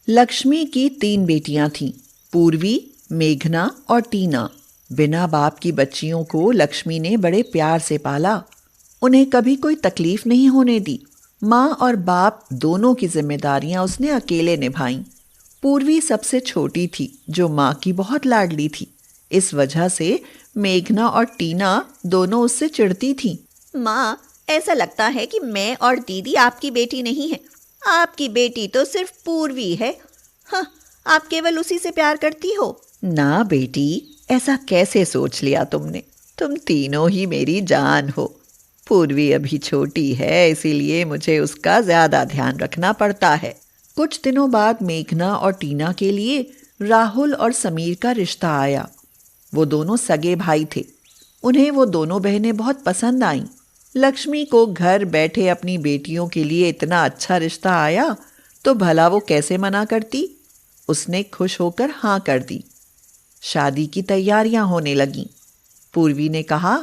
लक्ष्मी की 3 बेटियां थीं, पूर्वी, मेघना और टीना। बिना बाप की बच्चियों को लक्ष्मी ने बड़े प्यार से पाला। उन्हें कभी कोई तकलीफ नहीं होने दी। माँ और बाप दोनों की जिम्मेदारियां उसने अकेले निभाईं। पूर्वी सबसे छोटी थी, जो माँ की बहुत लाडली थी। इस वजह से मेघना और टीना दोनों उससे चिढ़ती थीं। माँ, ऐसा लगता है कि मैं और दीदी आपकी बेटी नहीं है। आपकी बेटी तो सिर्फ पूर्वी है। हाँ, आप केवल उसी से प्यार करती हो। ना बेटी, ऐसा कैसे सोच लिया तुमने? तुम तीनों ही मेरी जान हो। पूर्वी अभी छोटी है, इसीलिए मुझे उसका ज्यादा ध्यान रखना पड़ता है। कुछ दिनों बाद मेघना और टीना के लिए राहुल और समीर का रिश्ता आया। वो दोनों सगे भाई थे। उन्हें वो दोनों बहनें बहुत पसंद आईं। लक्ष्मी को घर बैठे अपनी बेटियों के लिए इतना अच्छा रिश्ता आया तो भला वो कैसे मना करती। उसने खुश होकर हाँ कर दी। शादी की तैयारियां होने लगीं। पूर्वी ने कहा,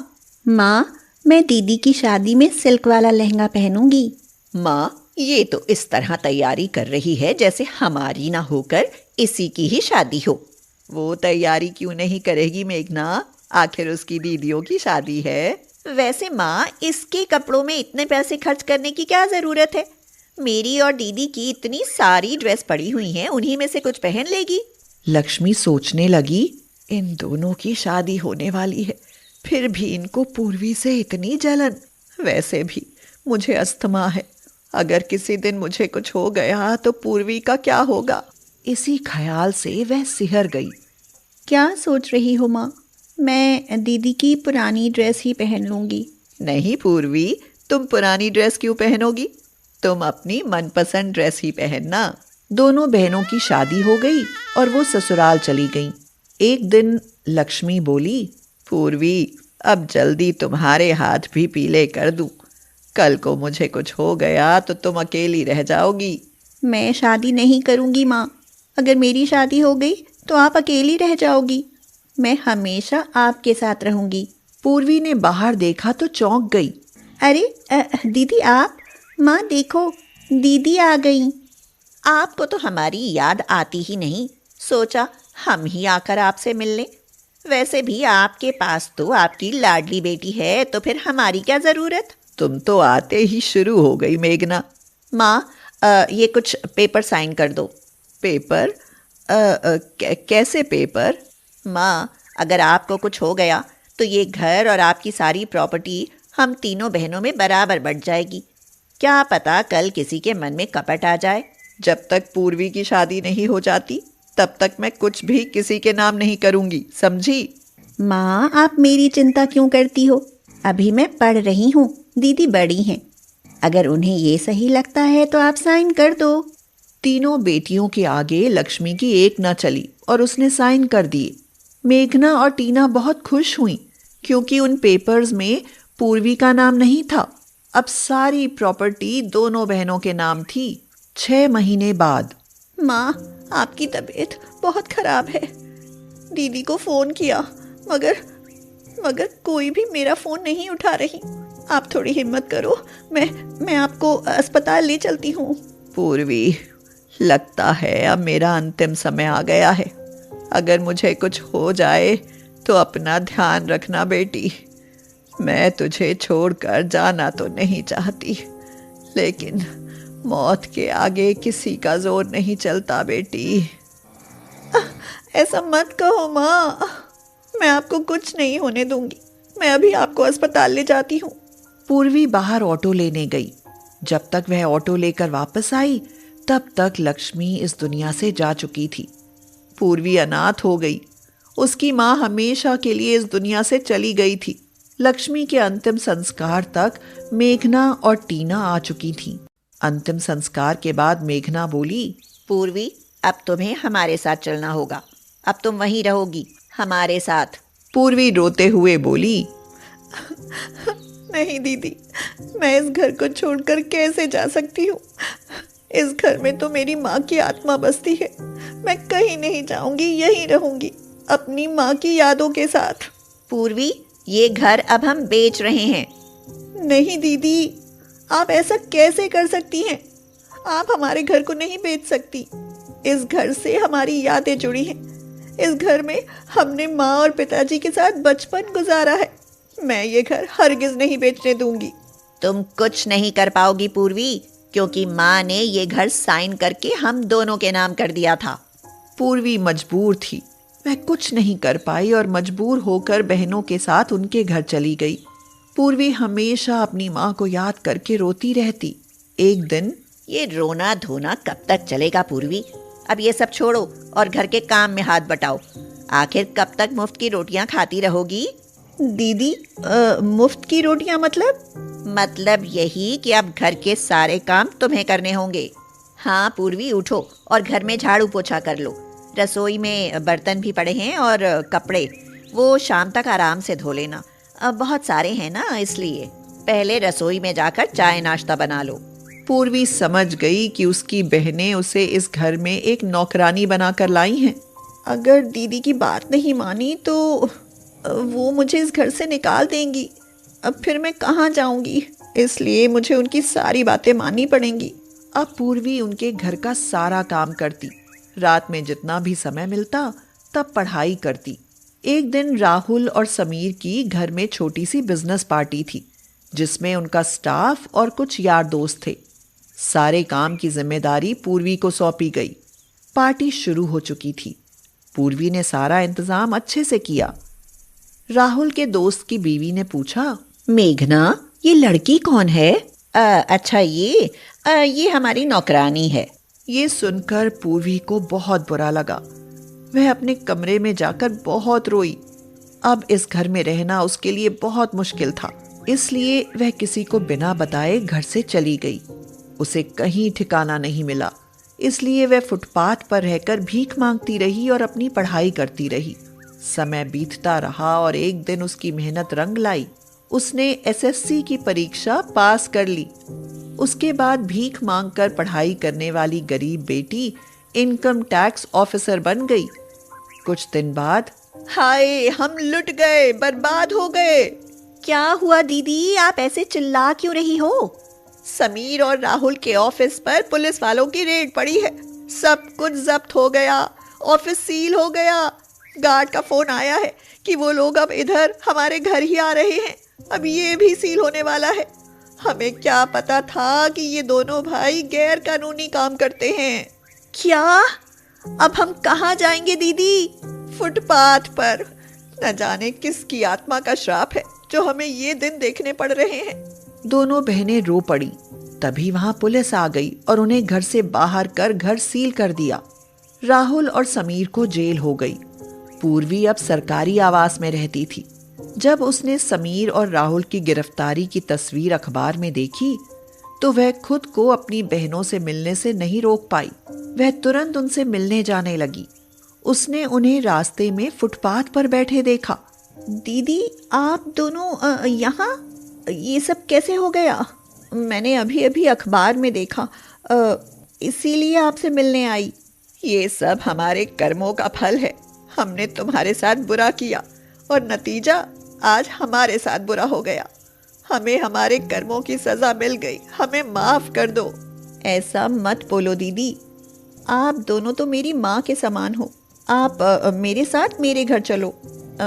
माँ, मैं दीदी की शादी में सिल्क वाला लहंगा पहनूंगी। माँ, ये तो इस तरह तैयारी कर रही है जैसे हमारी ना होकर इसी की ही शादी हो। वो तैयारी क्यों नहीं करेगी मेघना? आखिर उसकी दीदियों की शादी है। वैसे माँ, इसके कपड़ों में इतने पैसे खर्च करने की क्या जरूरत है? मेरी और दीदी की इतनी सारी ड्रेस पड़ी हुई हैं, उन्हीं में से कुछ पहन लेगी। लक्ष्मी सोचने लगी, इन दोनों की शादी होने वाली है, फिर भी इनको पूर्वी से इतनी जलन। वैसे भी मुझे अस्थमा है, अगर किसी दिन मुझे कुछ हो गया तो पूर्वी का क्या होगा? इसी ख्याल से वह सिहर गई। क्या सोच रही हो माँ? मैं दीदी की पुरानी ड्रेस ही पहन लूंगी। नहीं पूर्वी, तुम पुरानी ड्रेस क्यों पहनोगी? तुम अपनी मनपसंद ड्रेस ही पहनना। दोनों बहनों की शादी हो गई और वो ससुराल चली गईं। एक दिन लक्ष्मी बोली, पूर्वी, अब जल्दी तुम्हारे हाथ भी पीले कर दूं। कल को मुझे कुछ हो गया तो तुम अकेली रह जाओगी। मैं शादी नहीं करूंगी माँ। अगर मेरी शादी हो गई तो आप अकेली रह जाओगी। मैं हमेशा आपके साथ रहूंगी। पूर्वी ने बाहर देखा तो चौंक गई। अरे दीदी आप, माँ देखो, दीदी आ गई। आपको तो हमारी याद आती ही नहीं। सोचा हम ही आकर आपसे मिल लें। वैसे भी आपके पास तो आपकी लाडली बेटी है, तो फिर हमारी क्या जरूरत? तुम तो आते ही शुरू हो गई मेघना। माँ, ये कुछ पेपर साइन कर दो। पेपर? कैसे पेपर? माँ, अगर आपको कुछ हो गया तो ये घर और आपकी सारी प्रॉपर्टी हम तीनों बहनों में बराबर बंट जाएगी। क्या पता कल किसी के मन में कपट आ जाए। जब तक पूर्वी की शादी नहीं हो जाती तब तक मैं कुछ भी किसी के नाम नहीं करूंगी, समझी? माँ, आप मेरी चिंता क्यों करती हो? अभी मैं पढ़ रही हूँ, दीदी बड़ी हैं। अगर उन्हें ये सही लगता है तो आप साइन कर दो। तीनों बेटियों के आगे लक्ष्मी की एक न चली और उसने साइन कर दिए। मेघना और टीना बहुत खुश हुईं क्योंकि उन पेपर्स में पूर्वी का नाम नहीं था। अब सारी प्रॉपर्टी दोनों बहनों के नाम थी। 6 महीने बाद। माँ, आपकी तबीयत बहुत खराब है। दीदी को फोन किया मगर कोई भी मेरा फोन नहीं उठा रही। आप थोड़ी हिम्मत करो, मैं आपको अस्पताल ले चलती हूँ। पूर्वी, लगता है अब मेरा अंतिम समय आ गया है। अगर मुझे कुछ हो जाए तो अपना ध्यान रखना बेटी। मैं तुझे छोड़कर जाना तो नहीं चाहती, लेकिन मौत के आगे किसी का जोर नहीं चलता बेटी। ऐसा मत कहो माँ, मैं आपको कुछ नहीं होने दूंगी। मैं अभी आपको अस्पताल ले जाती हूँ। पूर्वी बाहर ऑटो लेने गई। जब तक वह ऑटो लेकर वापस आई तब तक लक्ष्मी इस दुनिया से जा चुकी थी। पूर्वी अनाथ हो गई। उसकी माँ हमेशा के लिए इस दुनिया से चली गई थी। लक्ष्मी के अंतिम संस्कार तक मेघना और टीना आ चुकी थीं। अंतिम संस्कार के बाद मेघना बोली, पूर्वी, अब तुम्हें हमारे साथ चलना होगा। अब तुम वहीं रहोगी हमारे साथ। पूर्वी रोते हुए बोली, नहीं दीदी, मैं इस घर को छोड़कर कैसे जा सकती हूँ? इस घर में तो मेरी माँ की आत्मा बसती है। मैं कहीं नहीं जाऊंगी, यहीं रहूंगी अपनी माँ की यादों के साथ। पूर्वी, ये घर अब हम बेच रहे हैं। नहीं दीदी, आप ऐसा कैसे कर सकती हैं? आप हमारे घर को नहीं बेच सकती। इस घर से हमारी यादें जुड़ी हैं। इस घर में हमने माँ और पिताजी के साथ बचपन गुजारा है। मैं ये घर हरगिज नहीं बेचने दूंगी। तुम कुछ नहीं कर पाओगी पूर्वी, क्योंकि माँ ने ये घर साइन करके हम दोनों के नाम कर दिया था। पूर्वी मजबूर थी। वह कुछ नहीं कर पाई और मजबूर होकर बहनों के साथ उनके घर चली गई। पूर्वी हमेशा अपनी माँ को याद करके रोती रहती। एक दिन, ये रोना धोना कब तक चलेगा पूर्वी? अब ये सब छोड़ो और घर के काम में हाथ बटाओ। आखिर कब तक मुफ्त की रोटियां खाती रहोगी? दीदी, मुफ्त की रोटियां मतलब यही कि अब घर के सारे काम तुम्हें करने होंगे। हाँ पूर्वी, उठो और घर में झाड़ू पोछा कर लो। रसोई में बर्तन भी पड़े हैं और कपड़े वो शाम तक आराम से धो लेना। अब बहुत सारे हैं ना, इसलिए पहले रसोई में जाकर चाय नाश्ता बना लो। पूर्वी समझ गई कि उसकी बहनें उसे इस घर में एक नौकरानी बनाकर लाई हैं। अगर दीदी की बात नहीं मानी तो वो मुझे इस घर से निकाल देंगी। अब फिर मैं कहाँ जाऊंगी? इसलिए मुझे उनकी सारी बातें माननी पड़ेंगी। अब पूर्वी उनके घर का सारा काम करती। रात में जितना भी समय मिलता तब पढ़ाई करती। एक दिन राहुल और समीर की घर में छोटी सी बिजनेस पार्टी थी, जिसमें उनका स्टाफ और कुछ यार दोस्त थे। सारे काम की जिम्मेदारी पूर्वी को सौंपी गई। पार्टी शुरू हो चुकी थी। पूर्वी ने सारा इंतजाम अच्छे से किया। राहुल के दोस्त की बीवी ने पूछा, मेघना, ये लड़की कौन है? अच्छा, ये हमारी नौकरानी है। ये सुनकर पूर्वी को बहुत बुरा लगा। वह अपने कमरे में जाकर बहुत रोई। अब इस घर में रहना उसके लिए बहुत मुश्किल था, इसलिए वह किसी को बिना बताए घर से चली गई। उसे कहीं ठिकाना नहीं मिला, इसलिए वह फुटपाथ पर रहकर भीख मांगती रही और अपनी पढ़ाई करती रही। समय बीतता रहा और एक दिन उसकी मेहनत रंग लाई। उसने एसएससी की परीक्षा पास कर ली। उसके बाद भीख मांगकर पढ़ाई करने वाली गरीब बेटी इनकम टैक्स ऑफिसर बन गई। कुछ दिन बाद, हाय, हम लुट गए, बर्बाद हो गए। क्या हुआ दीदी, आप ऐसे चिल्ला क्यों रही हो? समीर और राहुल के ऑफिस पर पुलिस वालों की रेड पड़ी है। सब कुछ जब्त हो गया, ऑफिस सील हो गया। गार्ड का फोन आया है कि वो लोग अब इधर हमारे घर ही आ रहे हैं। अब ये भी सील होने वाला है। हमें क्या पता था कि ये दोनों भाई गैर कानूनी काम करते हैं। क्या? अब हम कहाँ जाएंगे दीदी? फुटपाथ पर। न जाने किसकी आत्मा का श्राप है जो हमें ये दिन देखने पड़ रहे हैं। दोनों बहनें रो पड़ी। तभी वहां पुलिस आ गई और उन्हें घर से बाहर कर घर सील कर दिया। राहुल और समीर को जेल हो गई। पूर्वी अब सरकारी आवास में रहती थी। जब उसने समीर और राहुल की गिरफ्तारी की तस्वीर अखबार में देखी तो वह खुद को अपनी बहनों से मिलने से नहीं रोक पाई। वह तुरंत उनसे मिलने जाने लगी। उसने उन्हें रास्ते में फुटपाथ पर बैठे देखा। दीदी, आप दोनों यहाँ? ये सब कैसे हो गया? मैंने अभी अभी अखबार में देखा, इसीलिए आपसे मिलने आई। ये सब हमारे कर्मों का फल है। हमने तुम्हारे साथ बुरा किया और नतीजा आज हमारे साथ बुरा हो गया। हमें हमारे कर्मों की सजा मिल गई। हमें माफ कर दो। ऐसा मत बोलो दीदी। आप दोनों तो मेरी माँ के समान हो। आप मेरे साथ मेरे घर चलो।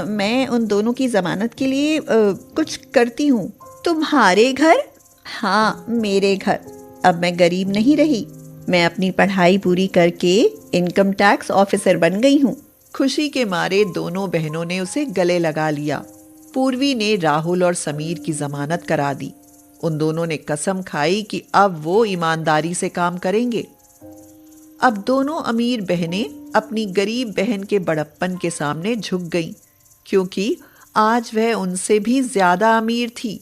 मैं उन दोनों की जमानत के लिए कुछ करती हूँ। तुम्हारे घर? हाँ, मेरे घर। अब मैं गरीब नहीं रही। मैं अपनी पढ़ाई पूरी करके इनकम टैक्स ऑफिसर बन गई हूँ। खुशी के मारे दोनों बहनों ने उसे गले लगा लिया। पूर्वी ने राहुल और समीर की जमानत करा दी। उन दोनों ने कसम खाई कि अब वो ईमानदारी से काम करेंगे। अब दोनों अमीर बहनें अपनी गरीब बहन के बड़प्पन के सामने झुक गईं, क्योंकि आज वह उनसे भी ज्यादा अमीर थी।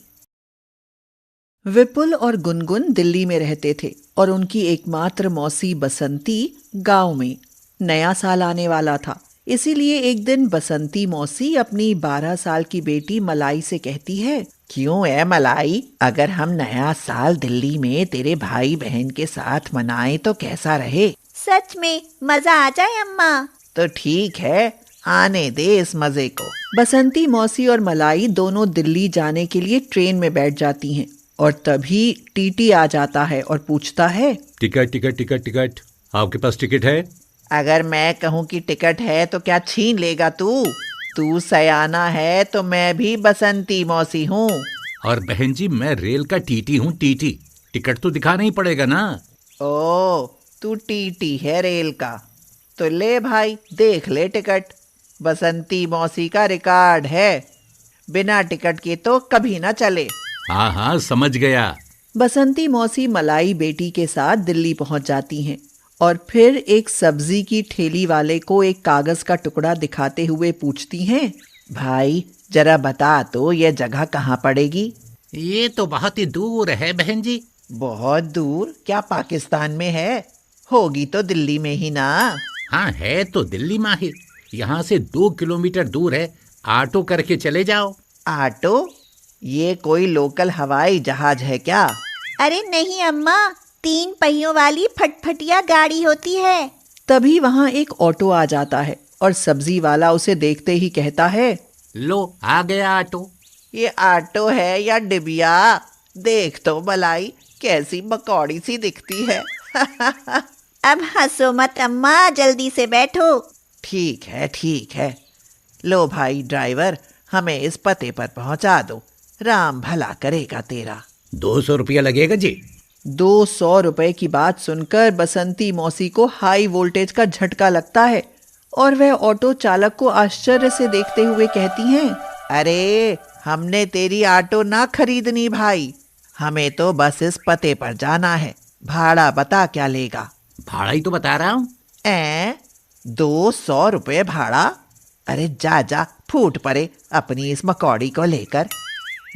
विपुल और गुनगुन दिल्ली में रहते थे और उनकी एकमात्र मौसी बसंती गांव में। नया साल आने वाला था, इसीलिए एक दिन बसंती मौसी अपनी 12 साल की बेटी मलाई से कहती है, क्यों है मलाई, अगर हम नया साल दिल्ली में तेरे भाई बहन के साथ मनाएं तो कैसा रहे? सच में मजा आ जाए अम्मा। तो ठीक है, आने दे इस मजे को। बसंती मौसी और मलाई दोनों दिल्ली जाने के लिए ट्रेन में बैठ जाती हैं और तभी टीटी आ जाता है और पूछता है, टिकट टिकट टिकट टिकट, आपके पास टिकट है? अगर मैं कहूँ कि टिकट है तो क्या छीन लेगा तू? तू सयाना है तो मैं भी बसंती मौसी हूँ। और बहन जी, मैं रेल का टीटी हूँ, टीटी। टिकट तो दिखाना ही पड़ेगा ना। ओ, तू टीटी है रेल का? तो ले भाई, देख ले टिकट। बसंती मौसी का रिकॉर्ड है, बिना टिकट के तो कभी ना चले। हाँ हाँ, समझ गया। बसंती मौसी मलाई बेटी के साथ दिल्ली पहुंच जाती हैं और फिर एक सब्जी की ठेली वाले को एक कागज का टुकड़ा दिखाते हुए पूछती हैं, भाई जरा बता तो ये जगह कहाँ पड़ेगी? ये तो बहुत ही दूर है बहन जी। बहुत दूर? क्या पाकिस्तान में है? होगी तो दिल्ली में ही ना। हाँ, है तो दिल्ली माहिर। यहाँ से 2 किलोमीटर दूर है। ऑटो करके चले जाओ। ऑटो? ये कोई लोकल हवाई जहाज है क्या? अरे नहीं अम्मा, 3 पहियों वाली फटफटिया गाड़ी होती है। तभी वहां एक ऑटो आ जाता है और सब्जी वाला उसे देखते ही कहता है, लो, आ गया ऑटो। ये ऑटो है या डिबिया? देख तो मलाई, कैसी मकौड़ी सी दिखती है। अब हंसो मत अम्मा, जल्दी से बैठो। ठीक है ठीक है। लो भाई ड्राइवर, हमें इस पते पर पहुंचा दो। राम भला करेगा तेरा। 200 रुपया लगेगा जी। 200 रुपए की बात सुनकर बसंती मौसी को हाई वोल्टेज का झटका लगता है और वह ऑटो चालक को आश्चर्य से देखते हुए कहती हैं, अरे हमने तेरी ऑटो ना खरीदनी भाई, हमें तो बस इस पते पर जाना है। भाड़ा बता क्या लेगा? भाड़ा ही तो बता रहा हूँ। 200 रुपये भाड़ा? अरे जा जा, फूट पड़े अपनी इस मकौड़ी को लेकर।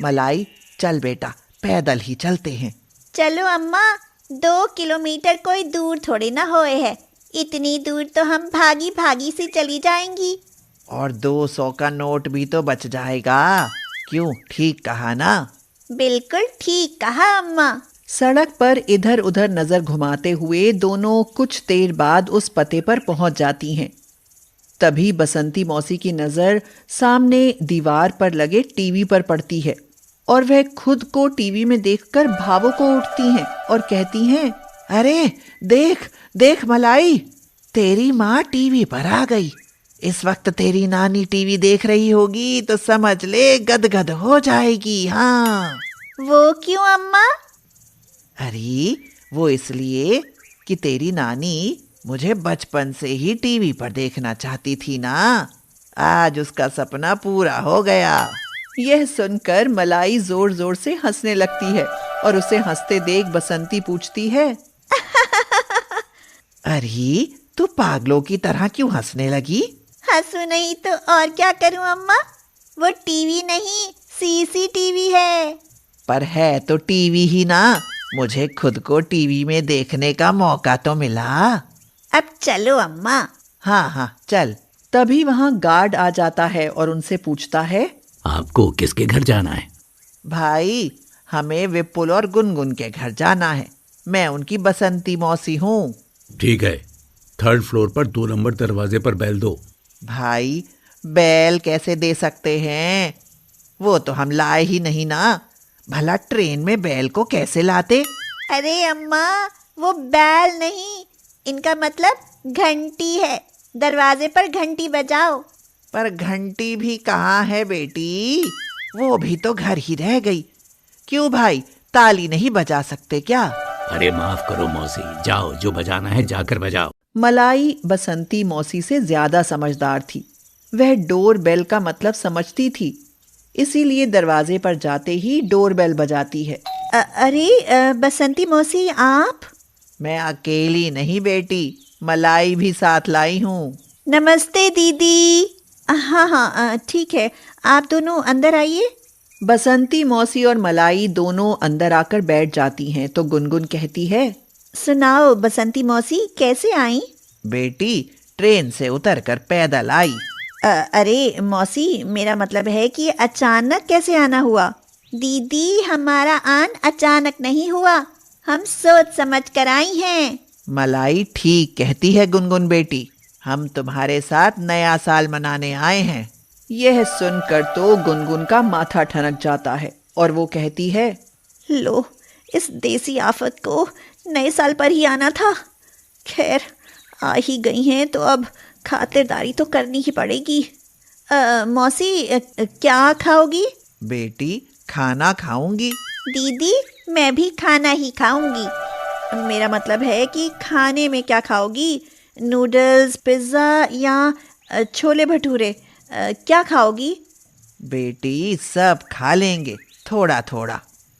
मलाई चल बेटा, पैदल ही चलते हैं। चलो अम्मा, 2 किलोमीटर कोई दूर थोड़ी ना होए है। इतनी दूर तो हम भागी भागी से चली जाएंगी। और 200 का नोट भी तो बच जाएगा। क्यों, ठीक कहा ना? बिल्कुल ठीक कहा अम्मा। सड़क पर इधर उधर नजर घुमाते हुए दोनों कुछ देर बाद उस पते पर पहुंच जाती हैं। तभी बसंती मौसी की नजर सामने दीवार पर लगे टीवी पर पड़ती है और वह खुद को टीवी में देखकर भावुक हो उठती हैं और कहती हैं, अरे देख देख मलाई, तेरी माँ टीवी पर आ गई। इस वक्त तेरी नानी टीवी देख रही होगी तो समझ ले गदगद हो जाएगी। हाँ। वो क्यों अम्मा? अरे वो इसलिए कि तेरी नानी मुझे बचपन से ही टीवी पर देखना चाहती थी ना। आज उसका सपना पूरा हो गया। यह सुनकर मलाई जोर जोर से हंसने लगती है और उसे हंसते देख बसंती पूछती है, अरे तू पागलों की तरह क्यों हंसने लगी? हंसू नहीं तो और क्या करूं अम्मा? वो टीवी नहीं, सीसीटीवी है। पर है तो टीवी ही ना। मुझे खुद को टीवी में देखने का मौका तो मिला। अब चलो अम्मा। हाँ हाँ चल। तभी वहां गार्ड आ जाता है और उनसे पूछता है, आपको किसके घर जाना है? भाई हमें विपुल और गुनगुन के घर जाना है। मैं उनकी बसंती मौसी हूँ। ठीक है, 3rd फ्लोर पर 2 नंबर दरवाजे पर बैल दो। भाई बैल कैसे दे सकते हैं? वो तो हम लाए ही नहीं ना। भला ट्रेन में बैल को कैसे लाते? अरे अम्मा, वो बैल नहीं, इनका मतलब घंटी है। दरवाजे पर घंटी बजाओ। पर घंटी भी कहाँ है बेटी? वो भी तो घर ही रह गई। क्यों भाई, ताली नहीं बजा सकते क्या? अरे माफ करो मौसी, जाओ, जो बजाना है जाकर बजाओ। मलाई बसंती मौसी से ज्यादा समझदार थी। वह डोर बेल का मतलब समझती थी, इसीलिए दरवाजे पर जाते ही डोर बेल बजाती है। अरे बसंती मौसी, आप? मैं अकेली नहीं बेटी, मलाई भी साथ लाई हूँ। नमस्ते दीदी। हाँ हाँ ठीक है, आप दोनों अंदर आइए। बसंती मौसी और मलाई दोनों अंदर आकर बैठ जाती हैं तो गुनगुन कहती है, सुनाओ बसंती मौसी, कैसे आई? बेटी ट्रेन से उतरकर पैदल आई। अरे मौसी, मेरा मतलब है कि अचानक कैसे आना हुआ? दीदी, हमारा आन अचानक नहीं हुआ, हम सोच समझ कर आई हैं। मलाई ठीक कहती है गुनगुन बेटी, हम तुम्हारे साथ नया साल मनाने आए हैं। यह सुनकर तो गुनगुन का माथा ठनक जाता है और वो कहती है, लो, इस देसी आफत को नए साल पर ही आना था। खैर, आ ही गई हैं तो अब खातिरदारी तो करनी ही पड़ेगी। मौसी, क्या खाओगी? बेटी, खाना खाऊंगी। दीदी, मैं भी खाना ही खाऊंगी। मेरा मतलब है कि खाने में क्या खाओगी? नूडल्स, पिज़्ज़ा या छोले भटूरे, क्या खाओगी? बेटी, सब खा लेंगे, थोड़ा थोड़ा।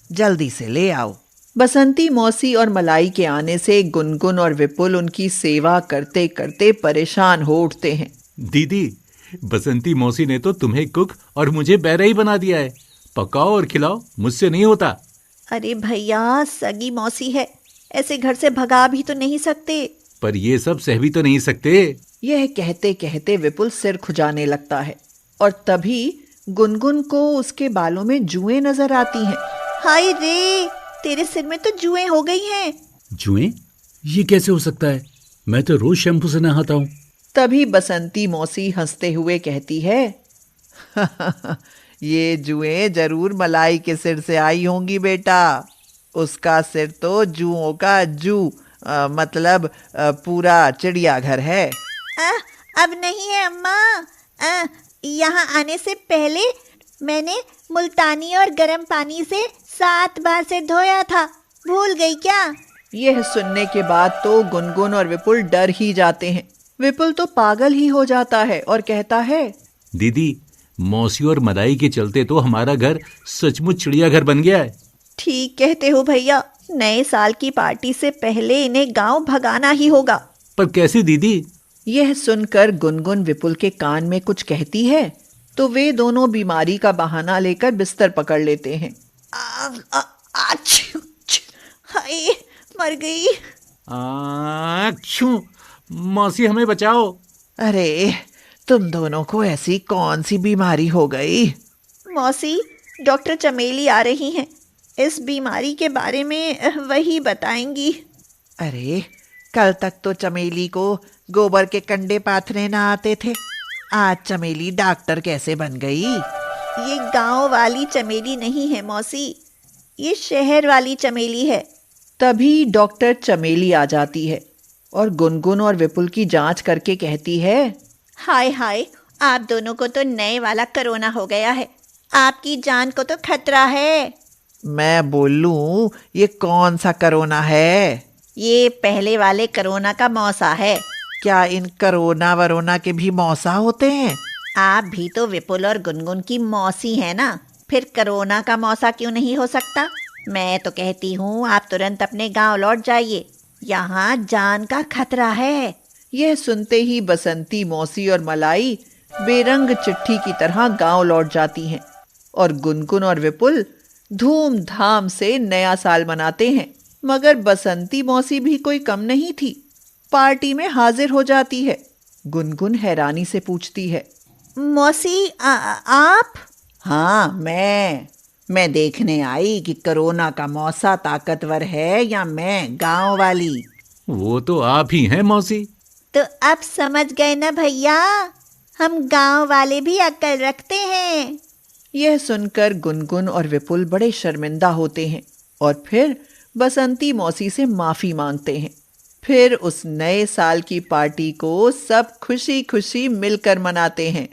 जल्दी से ले आओ। बसंती मौसी और मलाई के आने से गुनगुन और विपुल उनकी सेवा करते करते परेशान हो उठते हैं। दीदी, बसंती मौसी ने तो तुम्हें कुक और मुझे बैरई बना दिया है। पकाओ और खिलाओ, मुझसे नहीं होता। अरे भैया, सगी मौसी है, ऐसे घर से भगा भी तो नहीं सकते। पर ये सब सह भी तो नहीं सकते। यह कहते कहते विपुल सिर खुजाने लगता है और तभी गुनगुन को उसके बालों में जुएं नजर आती हैं। हाय रे, तेरे सिर में तो जुएं हो गई हैं। जुएं? ये कैसे हो सकता है? मैं तो रोज शैम्पू से नहाता हूँ। तभी बसंती मौसी हंसते हुए कहती है, ये जुएं जरूर मलाई के सिर से आई होंगी बेटा। उसका सिर तो जुओं का मतलब पूरा चिड़ियाघर है। अब नहीं है अम्मा। यहाँ आने से पहले मैंने मुल्तानी और गर्म पानी से 7 बार सिर धोया था, भूल गई क्या? यह सुनने के बाद तो गुनगुन और विपुल डर ही जाते हैं। विपुल तो पागल ही हो जाता है और कहता है, दीदी, मौसी और मलाई के चलते तो हमारा घर सचमुच चिड़ियाघर बन गया है। ठीक कहते हो भैया, नए साल की पार्टी से पहले इन्हें गांव भगाना ही होगा। पर कैसे दीदी? यह सुनकर गुनगुन विपुल के कान में कुछ कहती है तो वे दोनों बीमारी का बहाना लेकर बिस्तर पकड़ लेते हैं। हाय, मर गई। क्यों? मौसी, हमें बचाओ। अरे, तुम दोनों को ऐसी कौन सी बीमारी हो गई? मौसी, डॉक्टर चमेली आ रही हैं, इस बीमारी के बारे में वही बताएंगी। अरे, कल तक तो चमेली को गोबर के कंडे पाथने ना आते थे, आज चमेली डॉक्टर कैसे बन गई? ये गांव वाली चमेली नहीं है मौसी, ये शहर वाली चमेली है। तभी डॉक्टर चमेली आ जाती है और गुनगुन और विपुल की जांच करके कहती है, हाय हाय, आप दोनों को तो नए वाला कोरोना हो गया है, आपकी जान को तो खतरा है। मैं बोलूं, ये कौन सा कोरोना है? ये पहले वाले कोरोना का मौसा है। क्या इन कोरोना वरोना के भी मौसा होते हैं? आप भी तो विपुल और गुनगुन की मौसी है ना, फिर कोरोना का मौसा क्यों नहीं हो सकता? मैं तो कहती हूँ आप तुरंत अपने गांव लौट जाइए, यहाँ जान का खतरा है। यह सुनते ही बसंती मौसी और मलाई बेरंग चिट्ठी की तरह गांव लौट जाती हैं और गुनगुन और विपुल धूमधाम से नया साल मनाते हैं। मगर बसंती मौसी भी कोई कम नहीं थी, पार्टी में हाजिर हो जाती है। गुनगुन हैरानी से पूछती है, मौसी, आप? हाँ, मैं देखने आई कि कोरोना का मौसा ताकतवर है या मैं गांव वाली। वो तो आप ही हैं मौसी। तो अब समझ गए ना भैया, हम गांव वाले भी अक्ल रखते हैं। यह सुनकर गुनगुन और विपुल बड़े शर्मिंदा होते हैं और फिर बसंती मौसी से माफी मांगते हैं। फिर उस नए साल की पार्टी को सब खुशी खुशी मिलकर मनाते हैं।